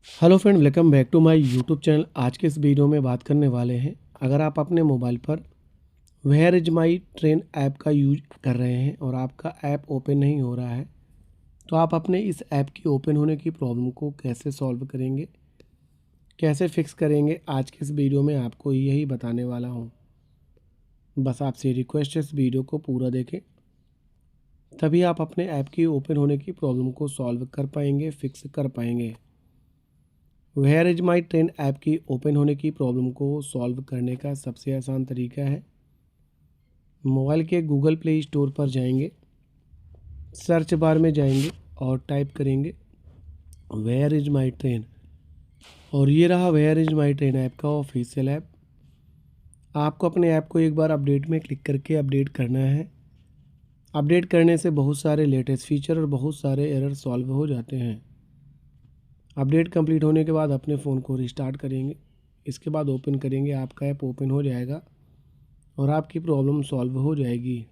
Hello friend, welcome back to my YouTube channel. आज के इस वीडियो में बात करने वाले हैं, अगर आप अपने मोबाइल पर where is my train app का यूज कर रहे हैं और आपका ऐप ओपन नहीं हो रहा है, तो आप अपने इस ऐप की ओपन होने की प्रॉब्लम को कैसे सॉल्व करेंगे, कैसे फिक्स करेंगे। आज के इस वीडियो में आपको यही बताने वाला हूँ। बस आपसे रिक्वेस्ट है, इस वीडियो को पूरा देखें, तभी आप अपने ऐप की ओपन होने की प्रॉब्लम को सॉल्व कर पाएंगे, फिक्स कर पाएंगे। Where is my train app की ओपन होने की प्रॉब्लम को सॉल्व करने का सबसे आसान तरीका है, मोबाइल के गूगल प्ले स्टोर पर जाएंगे, सर्च बार में जाएंगे और टाइप करेंगे वेयर इज माई ट्रेन। और ये रहा where is my train app का ऑफिशियल ऐप। आपको अपने ऐप को एक बार अपडेट में क्लिक करके अपडेट करना है। अपडेट करने से बहुत सारे लेटेस्ट फीचर और बहुत सारे एरर सॉल्व हो जाते हैं। अपडेट कंप्लीट होने के बाद अपने फ़ोन को रिस्टार्ट करेंगे, इसके बाद ओपन करेंगे, आपका ऐप ओपन हो जाएगा और आपकी प्रॉब्लम सॉल्व हो जाएगी।